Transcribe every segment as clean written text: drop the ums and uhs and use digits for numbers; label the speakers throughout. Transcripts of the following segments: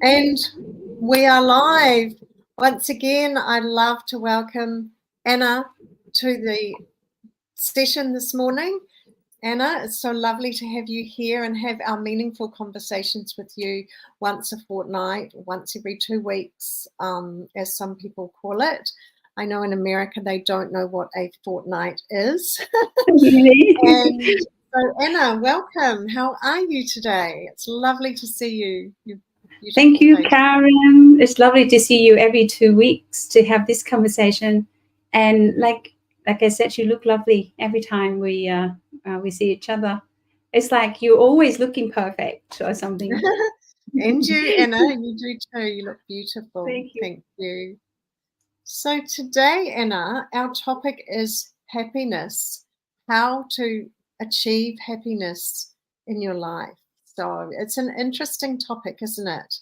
Speaker 1: And we are live. Once again, I'd love to welcome Anna to the session this morning. Anna, it's so lovely to have you here and have our meaningful conversations with you once a fortnight, once every 2 weeks, as some people call it. I know in America they don't know what a fortnight is. And so, Anna, welcome. How are you today? It's lovely to see you.
Speaker 2: Thank you, Karen. It's lovely to see you every 2 weeks to have this conversation. And like I said, you look lovely every time we see each other. It's like you're always looking perfect or something.
Speaker 1: And you, Anna, you do too. You look beautiful.
Speaker 2: Thank you.
Speaker 1: Thank you. So today, Anna, our topic is happiness. How to achieve happiness in your life. So it's an interesting topic, isn't it?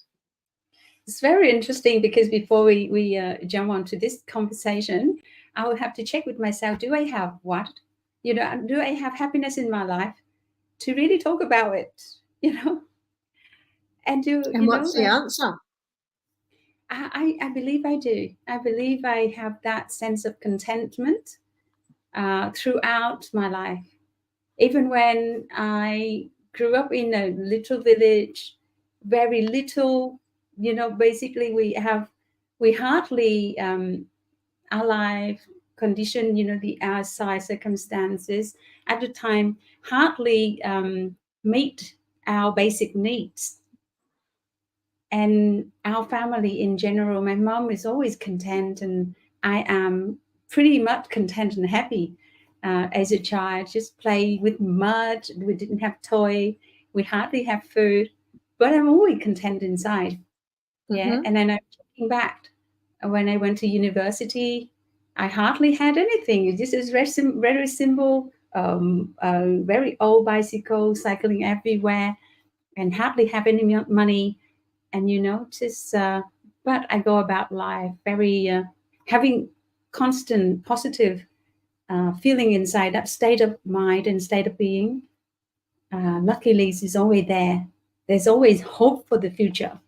Speaker 2: It's very interesting because before we jump onto this conversation, I will have to check with myself, do I have what? Do I have happiness in my life to really talk about it, And
Speaker 1: what's the answer?
Speaker 2: I believe I do. I believe I have that sense of contentment throughout my life. Even when I grew up in a little village, very little, basically we hardly, our life condition, the outside circumstances at the time hardly meet our basic needs. And our family in general, my mom is always content, and I am pretty much content and happy as a child. Just play with mud. We didn't have toy. We hardly have food, but I'm always content inside. Yeah.
Speaker 1: Mm-hmm.
Speaker 2: And then I'm looking back when I went to university, I hardly had anything. This is very simple, very old bicycle, cycling everywhere, and hardly have any money. And but I go about life very having constant positive feeling inside, that state of mind and state of being. Luckily, is always there. There's always hope for the future.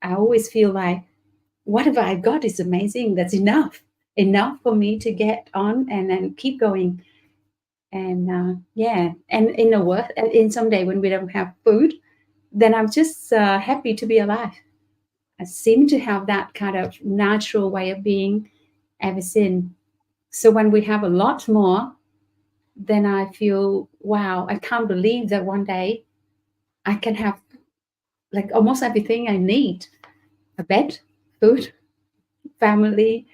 Speaker 2: I always feel like whatever I got is amazing. That's enough for me to get on and then keep going. And and in some day when we don't have food, then I'm just happy to be alive. I seem to have that kind of natural way of being ever since. So when we have a lot more, then I feel, wow, I can't believe that one day I can have like almost everything I need: a bed, food, family,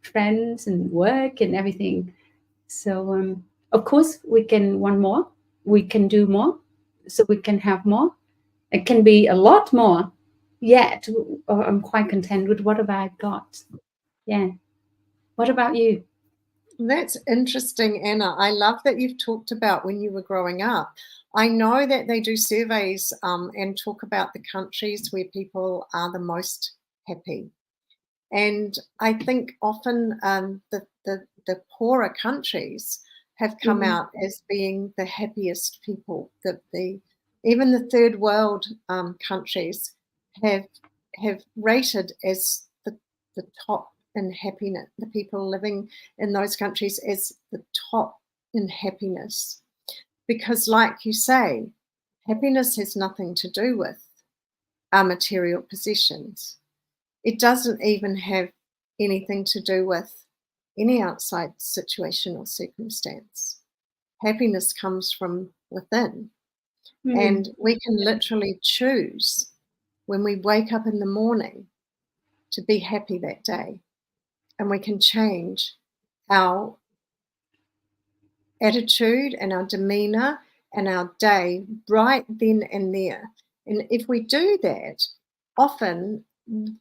Speaker 2: friends and work and everything. So of course we can want more, we can do more, so we can have more. It can be a lot more, yet I'm quite content with whatever I've got. Yeah. What about you?
Speaker 1: That's interesting, Anna. I love that you've talked about when you were growing up. I know that they do surveys and talk about the countries where people are the most happy. And I think often the poorer countries have come out as being the happiest people. Even the third world countries have rated as the top in happiness. The people living in those countries as the top in happiness, because, like you say, happiness has nothing to do with our material possessions. It doesn't even have anything to do with any outside situation or circumstance. Happiness comes from within. And we can literally choose when we wake up in the morning to be happy that day. And we can change our attitude and our demeanor and our day right then and there. And if we do that, often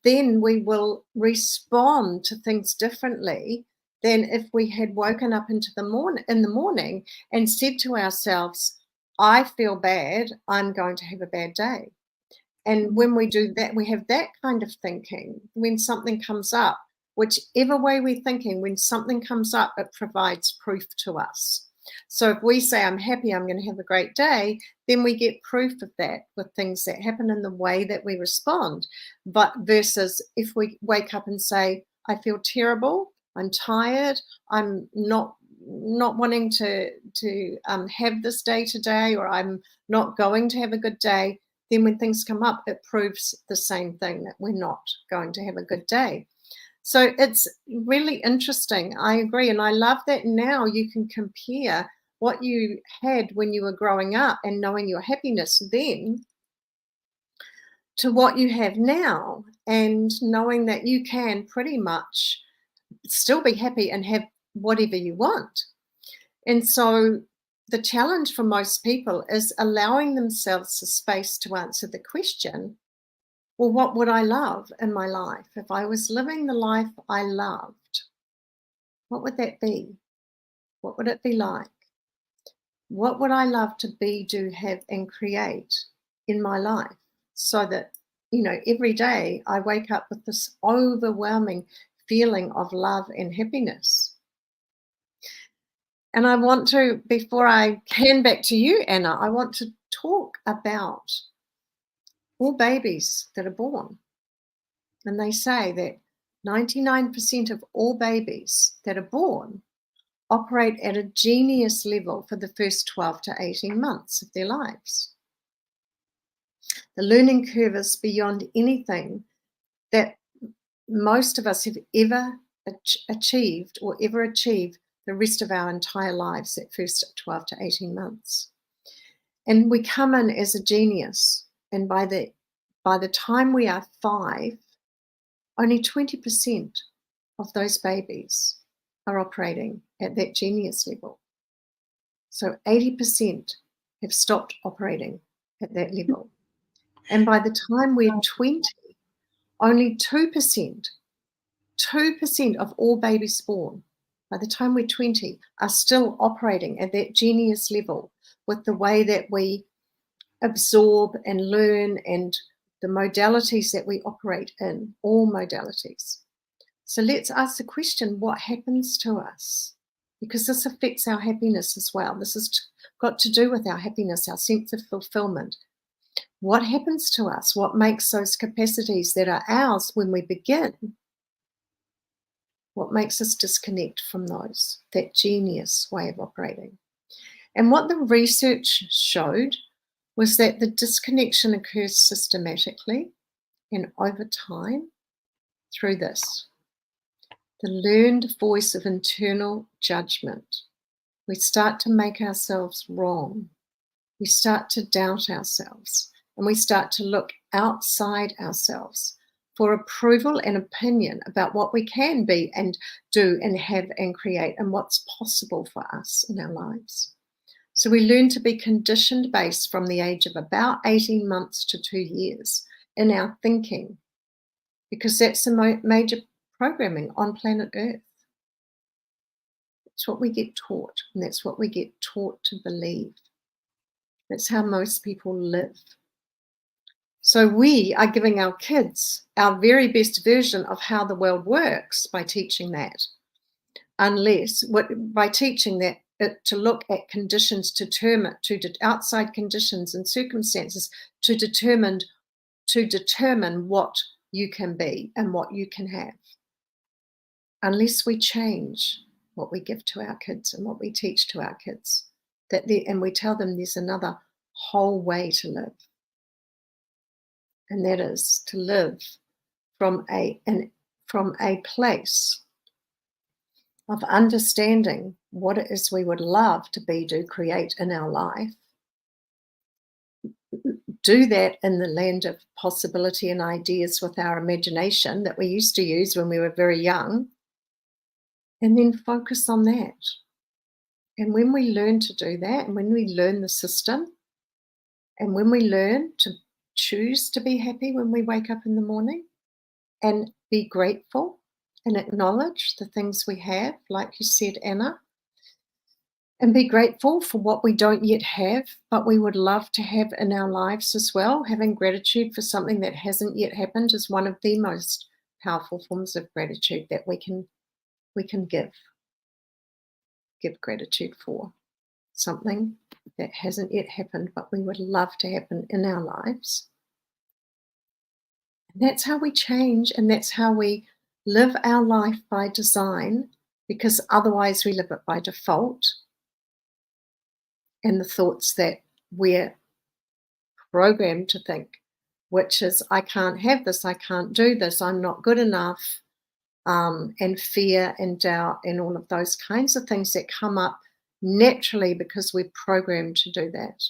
Speaker 1: then we will respond to things differently than if we had woken up in the morning and said to ourselves, I feel bad, I'm going to have a bad day. And when we do that, we have that kind of thinking, when something comes up, whichever way we're thinking, when something comes up, it provides proof to us. So if we say, I'm happy, I'm going to have a great day, then we get proof of that with things that happen in the way that we respond. But versus if we wake up and say, I feel terrible, I'm tired, I'm not wanting to have this day today, or I'm not going to have a good day, then when things come up, it proves the same thing, that we're not going to have a good day. So it's really interesting. I agree. And I love that now you can compare what you had when you were growing up and knowing your happiness then to what you have now, and knowing that you can pretty much still be happy and have whatever you want. And so the challenge for most people is allowing themselves the space to answer the question, well, what would I love in my life? If I was living the life I loved, what would that be? What would it be like? What would I love to be, do, have, and create in my life, so that, every day I wake up with this overwhelming feeling of love and happiness? And I want to, before I hand back to you, Anna, I want to talk about all babies that are born. And they say that 99% of all babies that are born operate at a genius level for the first 12 to 18 months of their lives. The learning curve is beyond anything that most of us have ever achieved or ever achieve the rest of our entire lives, that first 12 to 18 months. And we come in as a genius, and by the time we are 5, only 20% of those babies are operating at that genius level. So 80% have stopped operating at that level. And by the time we're 20, only 2% of all babies born, by the time we're 20, are still operating at that genius level with the way that we absorb and learn and the modalities that we operate in, all modalities. So let's ask the question, what happens to us? Because this affects our happiness as well. This has got to do with our happiness, our sense of fulfillment. What happens to us? What makes those capacities that are ours when we begin? What makes us disconnect from those, that genius way of operating? And what the research showed was that the disconnection occurs systematically and over time through this. The learned voice of internal judgment. We start to make ourselves wrong. We start to doubt ourselves, and we start to look outside ourselves for approval and opinion about what we can be and do and have and create and what's possible for us in our lives. So we learn to be conditioned based from the age of about 18 months to 2 years in our thinking, because that's the major programming on planet Earth. It's what we get taught, and that's what we get taught to believe. That's how most people live. So we are giving our kids our very best version of how the world works by teaching that, by teaching that to look at conditions outside conditions and circumstances to determine what you can be and what you can have. Unless we change what we give to our kids and what we teach to our kids, and we tell them there's another whole way to live, and that is to live from a place of understanding what it is we would love to be, do, create in our life. Do that in the land of possibility and ideas with our imagination that we used to use when we were very young, and then focus on that. And when we learn to do that, and when we learn the system, and when we learn to choose to be happy when we wake up in the morning and be grateful and acknowledge the things we have, like you said, Anna, and be grateful for what we don't yet have, but we would love to have in our lives as well. Having gratitude for something that hasn't yet happened is one of the most powerful forms of gratitude that we can give gratitude for. something that hasn't yet happened, but we would love to happen in our lives. And that's how we change, and that's how we live our life by design, because otherwise we live it by default. And the thoughts that we're programmed to think, which is, I can't have this, I can't do this, I'm not good enough, and fear and doubt and all of those kinds of things that come up naturally because we're programmed to do that.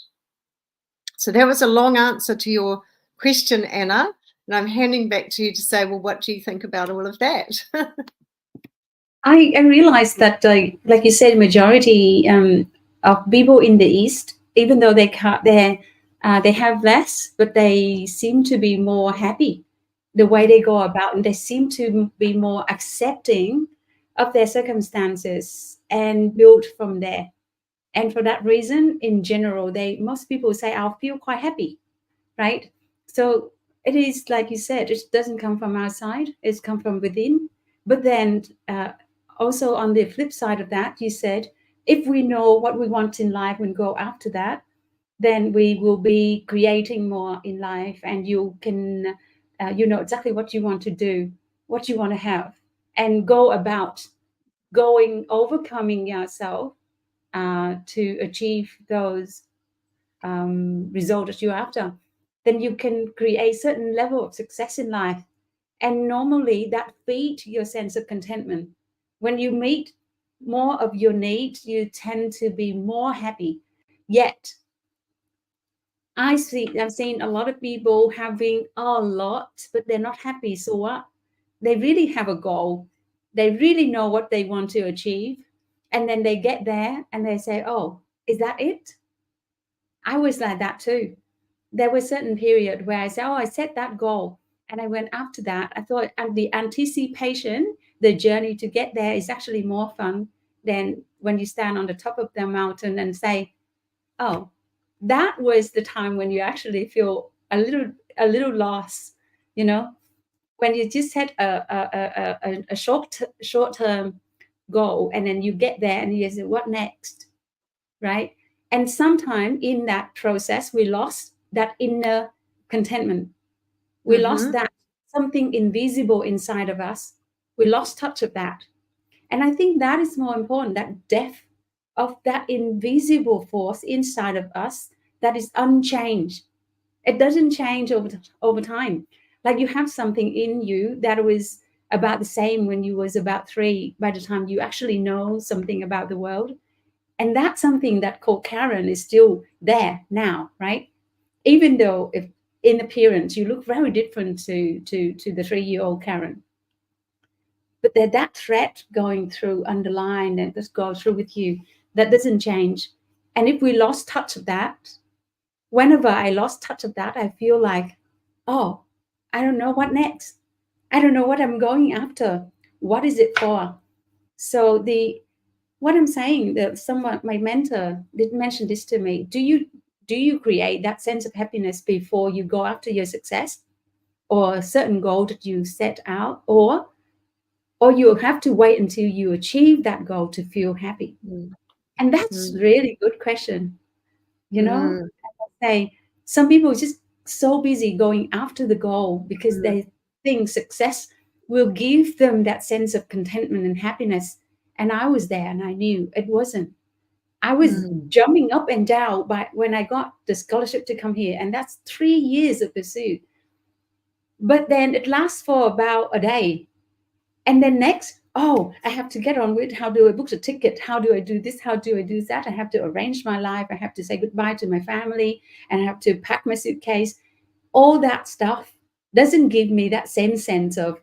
Speaker 1: So that was a long answer to your question, Anna, and I'm handing back to you to say, well, what do you think about all of that?
Speaker 2: I realized that, like you said, majority of people in the East, even though they have less, but they seem to be more happy the way they go about, and they seem to be more accepting of their circumstances and build from there. And for that reason, in general, most people say, "I'll feel quite happy," right? So it is like you said, it doesn't come from outside; it's come from within. But then, also on the flip side of that, you said, if we know what we want in life and go after that, then we will be creating more in life, and you can, you know exactly what you want to do, what you want to have, and go about overcoming yourself to achieve those results that you're after. Then you can create certain level of success in life, and normally that feeds your sense of contentment. When you meet more of your needs, you tend to be more happy. Yet I've seen a lot of people having a lot, but they're not happy. So what? They really have a goal. They really know what they want to achieve. And then they get there and they say, oh, is that it? I was like that too. There was certain period where I said, oh, I set that goal and I went after that. I thought, and the anticipation, the journey to get there is actually more fun than when you stand on the top of the mountain and say, oh, that was the time when you actually feel a little lost, you know, when you just had a short term goal and then you get there and you say, what next? Right? And sometime in that process, we lost that inner contentment. We lost
Speaker 1: Mm-hmm.
Speaker 2: that something invisible inside of us. We lost touch of that. And I think that is more important, that depth of that invisible force inside of us that is unchanged. It doesn't change over time. Like you have something in you that was about the same when you was about 3 by the time you actually know something about the world. And that's something that called Karen is still there now, right? Even though if in appearance you look very different to the 3-year-old Karen, but there's that thread going through underlined and just goes through with you that doesn't change. And if we lost touch of that, whenever I lost touch of that, I feel like, oh, I don't know what next. I don't know what I'm going after. What is it for? So the what I'm saying, that someone, my mentor, did mention this to me. Do you create that sense of happiness before you go after your success or a certain goal that you set out, or you have to wait until you achieve that goal to feel happy? And that's
Speaker 1: Mm-hmm.
Speaker 2: really good question. You know,
Speaker 1: Mm-hmm.
Speaker 2: say some people are just so busy going after the goal because they think success will give them that sense of contentment and happiness. And I was there and I knew it wasn't. I was jumping up and down by when I got the scholarship to come here, and that's 3 years of pursuit. But then it lasts for about a day, and then next, oh, I have to get on with how do I book a ticket? How do I do this? How do I do that? I have to arrange my life. I have to say goodbye to my family, and I have to pack my suitcase. All that stuff doesn't give me that same sense of,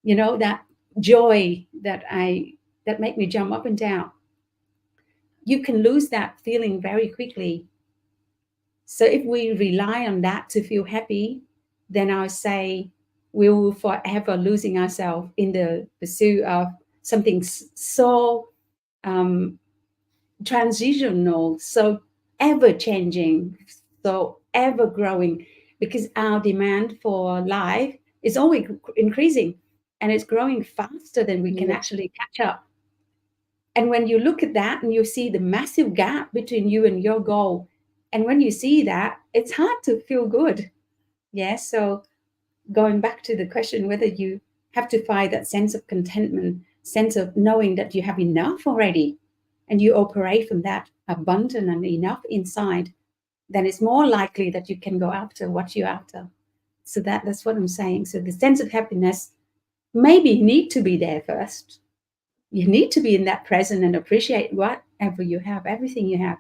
Speaker 2: that joy that make me jump up and down. You can lose that feeling very quickly. So if we rely on that to feel happy, then I would say we will forever losing ourselves in the pursuit of something so um, transitional, so ever changing, so ever growing, because our demand for life is always increasing and it's growing faster than we can
Speaker 1: Yes.
Speaker 2: actually catch up. And when you look at that and you see the massive gap between you and your goal, and when you see that, it's hard to feel good. Yeah. So going back to the question whether you have to find that sense of contentment, sense of knowing that you have enough already, and you operate from that abundant and enough inside, then it's more likely that you can go after what you're after. So that's what I'm saying. So the sense of happiness maybe need to be there first. You need to be in that present and appreciate whatever you have, everything you have.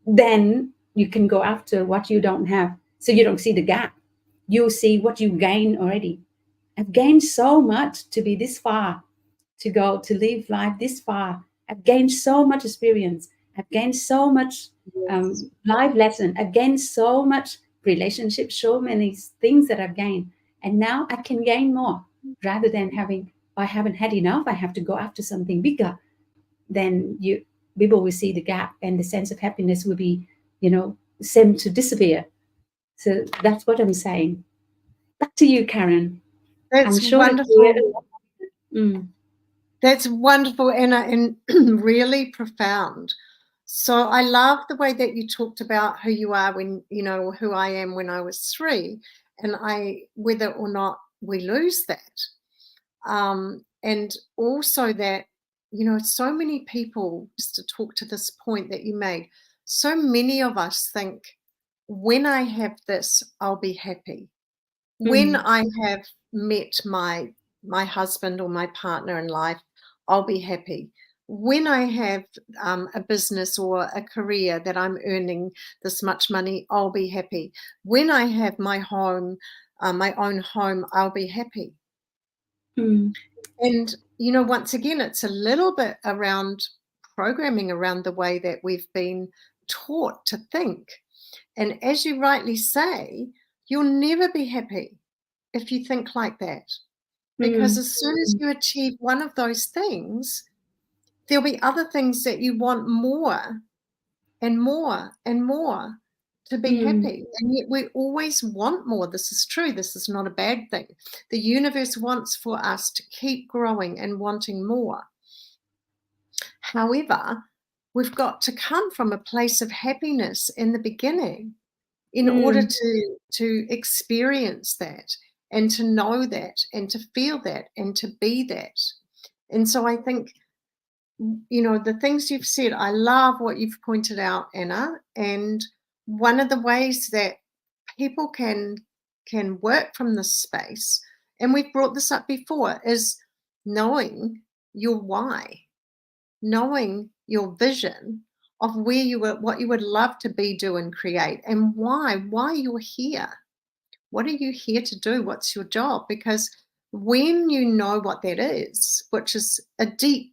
Speaker 2: Then you can go after what you don't have. So you don't see the gap. You see what you gain already. I've gained so much to be this far, to go to live life this far. I've gained so much experience. I've gained so much
Speaker 1: Yes.
Speaker 2: life lesson. I've gained so much relationships, so many things that I've gained. And now I can gain more rather than having, I haven't had enough. I have to go after something bigger. Then people will see the gap and the sense of happiness will be, seem to disappear. So that's what I'm saying. Back to you, Karen. I'm
Speaker 1: That's
Speaker 2: sure that we're.
Speaker 1: wonderful.
Speaker 2: Mm,
Speaker 1: That's wonderful, Anna, and really profound. So I love the way that you talked about who you are when, who I am when I was 3, and whether or not we lose that. And also that, so many people, just to talk to this point that you made, so many of us think, when I have this, I'll be happy. When
Speaker 2: mm,
Speaker 1: I have met my husband or my partner in life, I'll be happy. When I have a business or a career that I'm earning this much money, I'll be happy. When I have my home, my own home, I'll be happy.
Speaker 2: mm,
Speaker 1: And, once again, it's a little bit around programming around the way that we've been taught to think. And as you rightly say, you'll never be happy if you think like that. Because
Speaker 2: mm,
Speaker 1: as soon as you achieve one of those things, there'll be other things that you want more and more and more to be
Speaker 2: mm,
Speaker 1: happy. And yet we always want more. This is true. This is not a bad thing. The universe wants for us to keep growing and wanting more. However, we've got to come from a place of happiness in the beginning in order
Speaker 2: mm,
Speaker 1: to experience that and to know that and to feel that and to be that. And so I think, the things you've said, I love what you've pointed out, Anna. And one of the ways that people can work from this space, and we've brought this up before, is knowing your why, knowing your vision of where what you would love to be, do, and create, and why you're here. What are you here to do? What's your job? Because when you know what that is, which is a deep,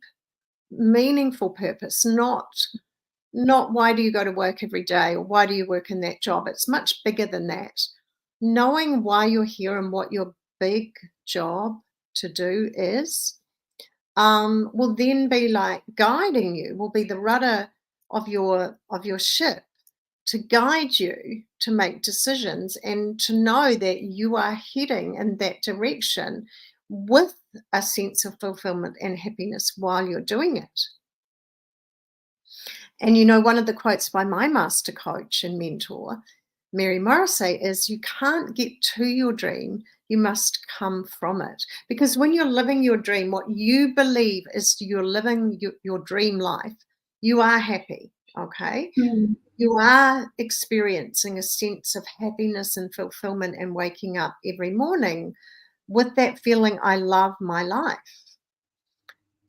Speaker 1: meaningful purpose, not why do you go to work every day or why do you work in that job? It's much bigger than that. Knowing why you're here and what your big job to do is, will then be like guiding you, will be the rudder of your ship to guide you to make decisions and to know that you are heading in that direction with a sense of fulfillment and happiness while you're doing it. And one of the quotes by my master coach and mentor, Mary Morrissey, is you can't get to your dream, you must come from it. Because when you're living your dream, what you believe is you're living your dream life, you are happy, okay?
Speaker 2: mm,
Speaker 1: You are experiencing a sense of happiness and fulfillment and waking up every morning with that feeling, I love my life.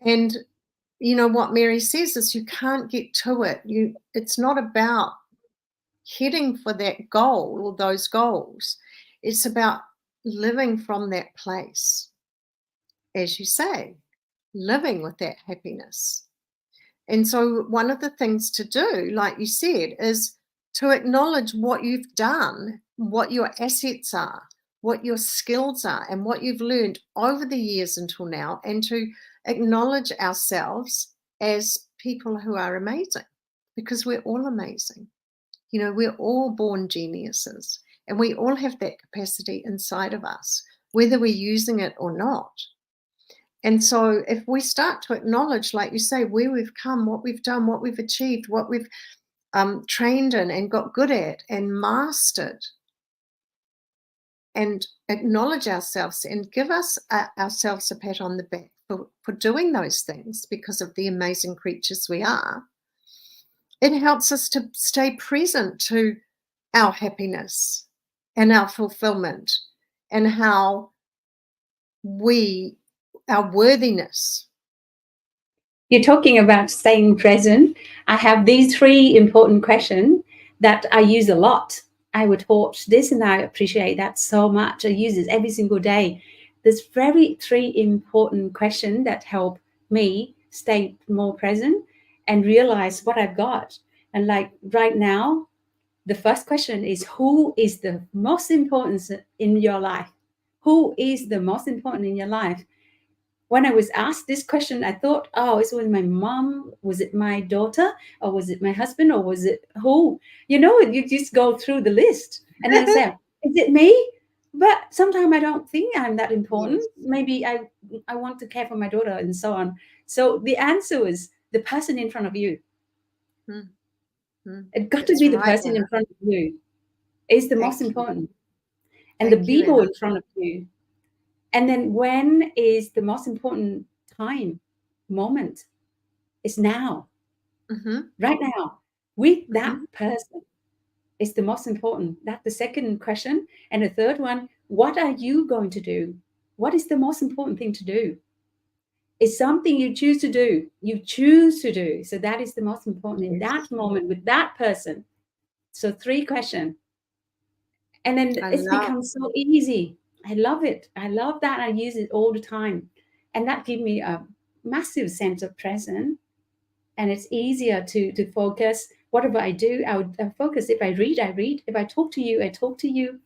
Speaker 1: And what Mary says is you can't get to it. It's not about heading for that goal or those goals. It's about living from that place, as you say, living with that happiness. And so one of the things to do, like you said, is to acknowledge what you've done, what your assets are, what your skills are, and what you've learned over the years until now, and to acknowledge ourselves as people who are amazing, because we're all amazing. We're all born geniuses, and we all have that capacity inside of us, whether we're using it or not. And so if we start to acknowledge, like you say, where we've come, what we've done, what we've achieved, what we've trained in and got good at and mastered, and acknowledge ourselves and give ourselves a pat on the back for doing those things because of the amazing creatures we are, it helps us to stay present to our happiness and our fulfillment and how our worthiness.
Speaker 2: You're talking about staying present. I have these 3 important questions that I use a lot. I would watch this and I appreciate that so much. I use it every single day. There's 3 important questions that help me stay more present and realize what I've got. And like right now, the first question is, who is the most important in your life? Who is the most important in your life? When I was asked this question, I thought, oh, it was my mom, was it my daughter, or was it my husband, or was it who? You just go through the list and then say, is it me? But sometimes I don't think I'm that important.
Speaker 1: Yes.
Speaker 2: Maybe I want to care for my daughter and so on. So the answer is the person in front of you. It got to
Speaker 1: That's
Speaker 2: be the
Speaker 1: right,
Speaker 2: person in
Speaker 1: Anna.
Speaker 2: front of you is the most
Speaker 1: Thank you.
Speaker 2: important. And the
Speaker 1: Thank you,
Speaker 2: people
Speaker 1: Anna.
Speaker 2: in front of you. And then when is the most important moment? Is now, right now, with that person is the most important. That's the second question. And the third one, what are you going to do? What is the most important thing to do? It's something you choose to do. You choose to do. So that is the most important in that moment with that person. So 3 questions. And then
Speaker 1: I
Speaker 2: it's
Speaker 1: love.
Speaker 2: become so easy. I love it. I love that. I use it all the time. And that gives me a massive sense of presence. And it's easier to focus. Whatever I do, I would focus. If I read, I read. If I talk to you, I talk to you.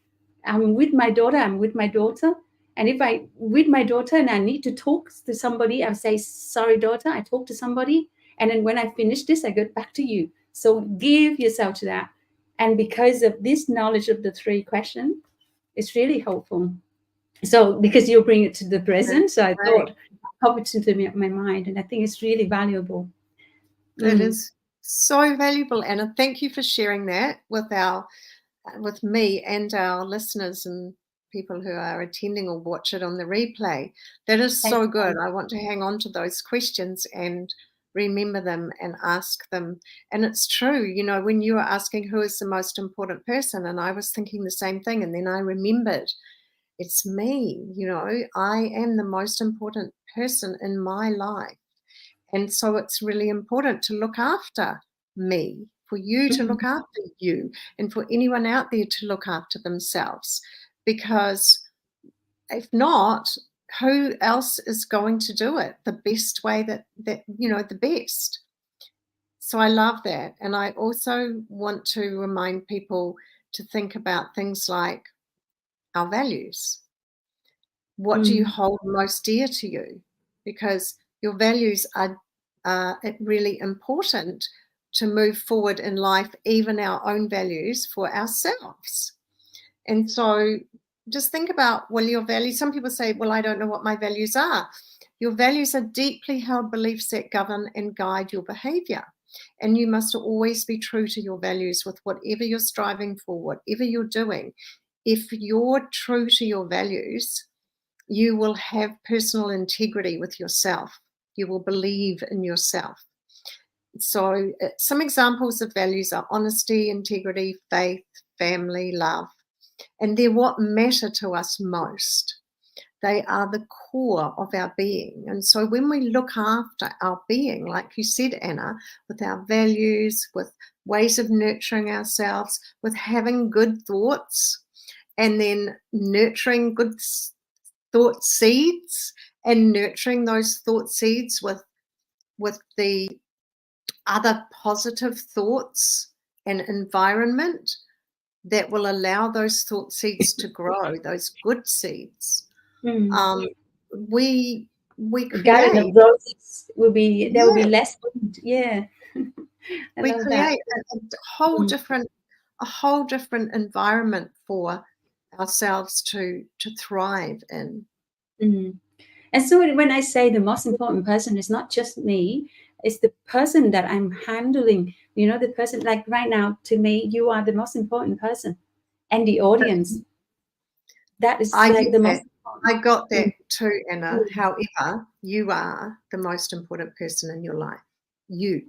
Speaker 2: I'm with my daughter, I'm with my daughter. And if I with my daughter and I need to talk to somebody, I'll say, sorry, daughter, I talk to somebody. And then when I finish this, I get back to you. So give yourself to that. And because of this knowledge of the 3 questions, it's really helpful. So because you bring it to the present, so I thought pop it into my mind, and I think it's really valuable.
Speaker 1: It is so valuable, Anna. Thank you for sharing that with me and our listeners and people who are attending or watch it on the replay. That is so good. I want to hang on to those questions and remember them and ask them. And it's true, when you were asking who is the most important person, and I was thinking the same thing, and then I remembered it's me. I am the most important person in my life. And so it's really important to look after me, for you to look after you, and for anyone out there to look after themselves. Because if not, who else is going to do it the best way that the best? So I love that. And I also want to remind people to think about things like our values. What do you hold most dear to you? Because your values are really important to move forward in life, even our own values for ourselves. And so just think about, well, your values, some people say, well, I don't know what my values are. Your values are deeply held beliefs that govern and guide your behavior. And you must always be true to your values with whatever you're striving for, whatever you're doing. If you're true to your values, you will have personal integrity with yourself. You will believe in yourself. So some examples of values are honesty, integrity, faith, family, love. And they're what matter to us most. They are the core of our being. And so when we look after our being, like you said, Anna, with our values, with ways of nurturing ourselves, with having good thoughts, and then nurturing good thought seeds and nurturing those thought seeds with the other positive thoughts and environment that will allow those thought seeds to grow, those good seeds. We
Speaker 2: The garden
Speaker 1: create
Speaker 2: of roses will be there will be less wind. Yeah. I
Speaker 1: we
Speaker 2: love that.
Speaker 1: create a whole different environment for ourselves to thrive in.
Speaker 2: And so when I say the most important person is not just me, it's the person that I'm handling. You know, the person, like right now, to me, you are the most important person, and the audience. That is
Speaker 1: I
Speaker 2: like
Speaker 1: get
Speaker 2: the most
Speaker 1: that.
Speaker 2: important.
Speaker 1: I got that
Speaker 2: Mm,
Speaker 1: too, Anna.
Speaker 2: mm,
Speaker 1: However, you are the most important person in your life. You.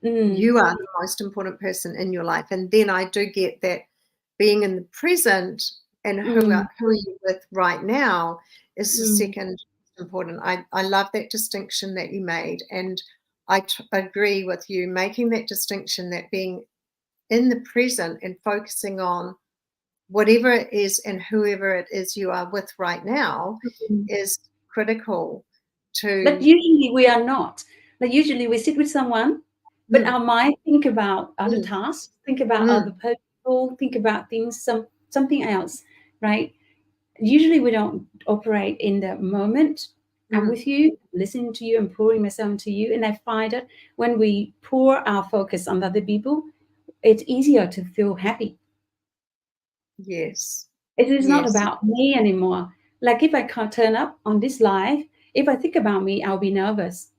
Speaker 2: mm,
Speaker 1: You are the most important person in your life. And then I do get that being in the present and
Speaker 2: mm,
Speaker 1: who are you with right now is the
Speaker 2: mm.
Speaker 1: second important. I love that distinction that you made. And I agree with you making that distinction, that being in the present and focusing on whatever it is and whoever it is you are with right now
Speaker 2: Mm.
Speaker 1: is critical
Speaker 2: But
Speaker 1: to
Speaker 2: usually we are not. Like usually we sit with someone, but
Speaker 1: mm,
Speaker 2: our mind think about other
Speaker 1: mm,
Speaker 2: tasks, think about
Speaker 1: mm,
Speaker 2: other people, think about things, something else, right? Usually we don't operate in the moment. I'm
Speaker 1: mm.
Speaker 2: with you, listening to you and pouring myself into you. And I find that when we pour our focus on other people, it's easier to feel happy.
Speaker 1: Yes.
Speaker 2: It is not
Speaker 1: Yes.
Speaker 2: about me anymore. Like if I can't turn up on this live, if I think about me, I'll be nervous.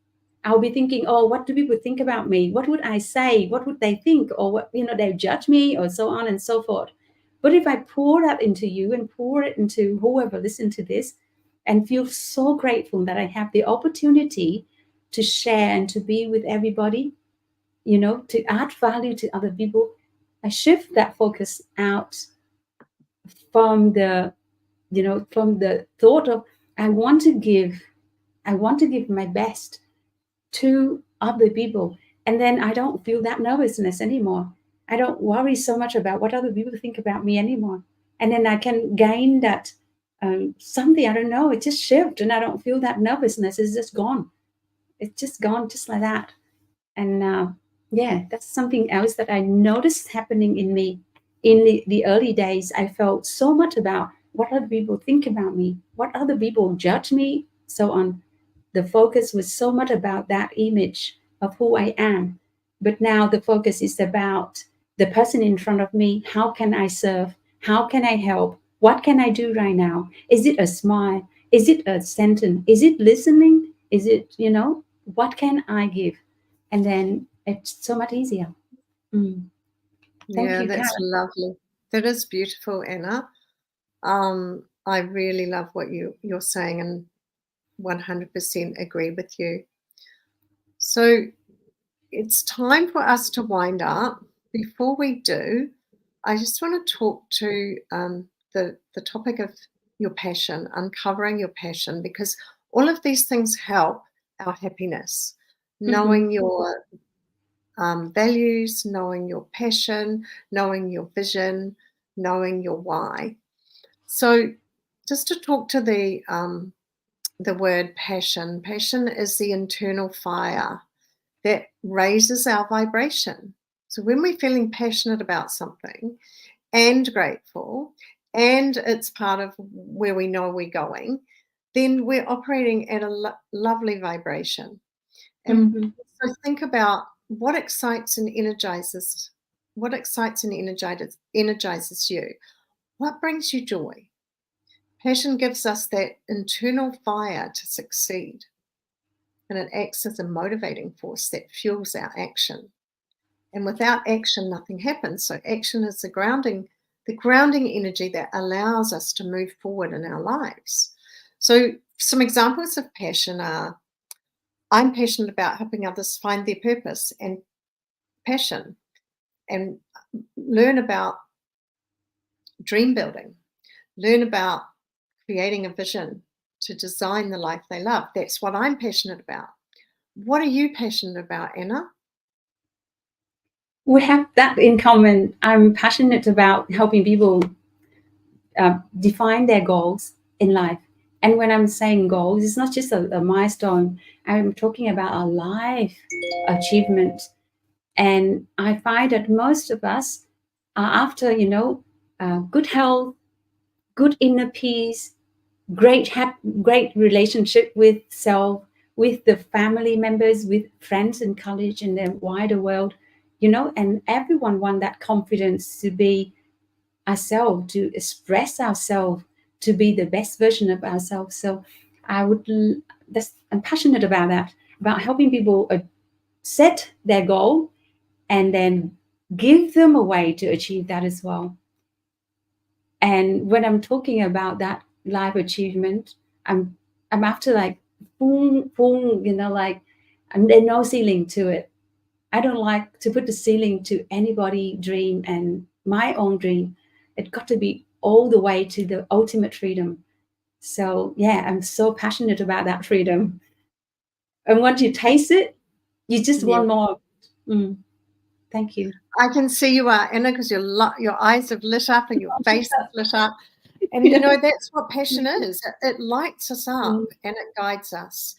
Speaker 2: I'll be thinking, oh, what do people think about me? What would I say? What would they think? Or what, they'll judge me or so on and so forth. But if I pour that into you and pour it into whoever listen to this and feel so grateful that I have the opportunity to share and to be with everybody, to add value to other people, I shift that focus out from the thought of I want to give, I want to give my best to other people. And then I don't feel that nervousness anymore. I don't worry so much about what other people think about me anymore. And then I can gain that something, I don't know, it just shift and I don't feel that nervousness is just gone. It's just gone just like that. And yeah, that's something else that I noticed happening in me in the early days. I felt so much about what other people think about me, what other people judge me, so on. The focus was so much about that image of who I am. But now the focus is about the person in front of me. How can I serve? How can I help? What can I do right now? Is it a smile? Is it a sentence? Is it listening? Is it, what can I give? And then it's so much easier. Mm. Thank
Speaker 1: Yeah,
Speaker 2: you,
Speaker 1: that's
Speaker 2: Karen.
Speaker 1: lovely. That is beautiful, Anna. I really love what you're saying and 100% agree with you. So it's time for us to wind up. Before we do, I just want to talk to the topic of your passion, uncovering your passion, because all of these things help our happiness.
Speaker 2: Mm-hmm.
Speaker 1: Knowing your values, knowing your passion, knowing your vision, knowing your why. So, just to talk to the word passion. Passion is the internal fire that raises our vibration. So when we're feeling passionate about something and grateful, and it's part of where we know we're going, then we're operating at a lovely vibration. And
Speaker 2: Mm-hmm.
Speaker 1: so think about what excites and energizes you. What brings you joy? Passion gives us that internal fire to succeed, and it acts as a motivating force that fuels our action. And without action, nothing happens. So action is the grounding energy that allows us to move forward in our lives. So some examples of passion are I'm passionate about helping others find their purpose and passion and learn about dream building, learn about creating a vision to design the life they love. That's what I'm passionate about. What are you passionate about, Anna?
Speaker 2: We have that in common. I'm passionate about helping people define their goals in life. And when I'm saying goals, it's not just a milestone. I'm talking about a life achievement. And I find that most of us are after, good health, good inner peace, great relationship with self, with the family members, with friends in college and the wider world, and everyone want that confidence to be ourselves, to express ourselves, to be the best version of ourselves. So I'm passionate about that, about helping people set their goal and then give them a way to achieve that as well. And when I'm talking about that life achievement, I'm after like boom, boom, like, and there's no ceiling to it. I don't like to put the ceiling to anybody dream, and my own dream, it got to be all the way to the ultimate freedom. So yeah, I'm so passionate about that freedom. And once you taste it, you just
Speaker 1: Yeah.
Speaker 2: want more. Thank you.
Speaker 1: I can see you are, Anna, because your eyes have lit up and your face is lit up. And, you know, that's what passion is. It lights us up and it guides us.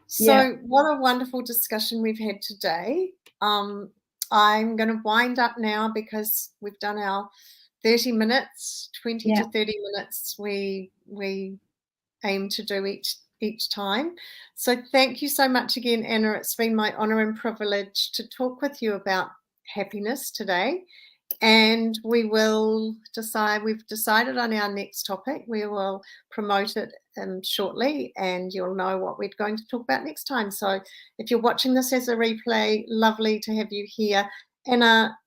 Speaker 1: So what a wonderful discussion we've had today. I'm going to wind up now because we've done our 30 minutes, 20 to 30 minutes we aim to do each time. So thank you so much again, Anna. It's been my honor and privilege to talk with you about happiness today. And we've decided on our next topic. We will promote it shortly, and you'll know what we're going to talk about next time. So if you're watching this as a replay, lovely to have you here. Anna,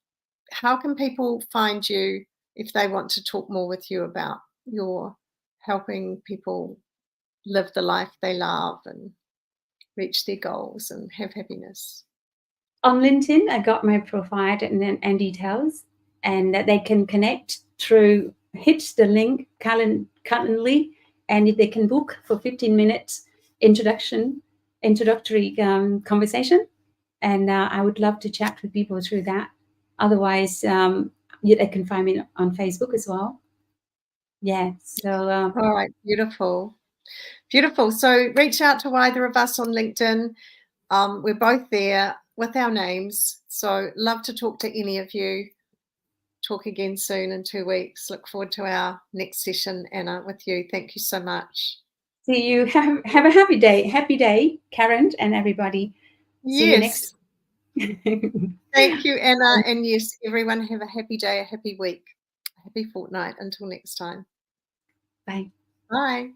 Speaker 1: how can people find you if they want to talk more with you about your helping people live the life they love and reach their goals and have happiness?
Speaker 2: On LinkedIn, I got my profile and details, and that they can connect through, hit the link Calendly, and if they can book for 15 minutes introductory conversation, and I would love to chat with people through that. Otherwise, they can find me on Facebook as well. Yeah. So.
Speaker 1: All right. Beautiful. Beautiful. So reach out to either of us on LinkedIn. We're both there with our names. So love to talk to any of you. Talk again soon in 2 weeks. Look forward to our next session, Anna, with you. Thank you so much.
Speaker 2: See you. Have a happy day. Happy day, Karen and everybody.
Speaker 1: Yes.
Speaker 2: See you next.
Speaker 1: Thank you, Anna. And yes, everyone have a happy day, a happy week, a happy fortnight. Until next time.
Speaker 2: Bye.
Speaker 1: Bye.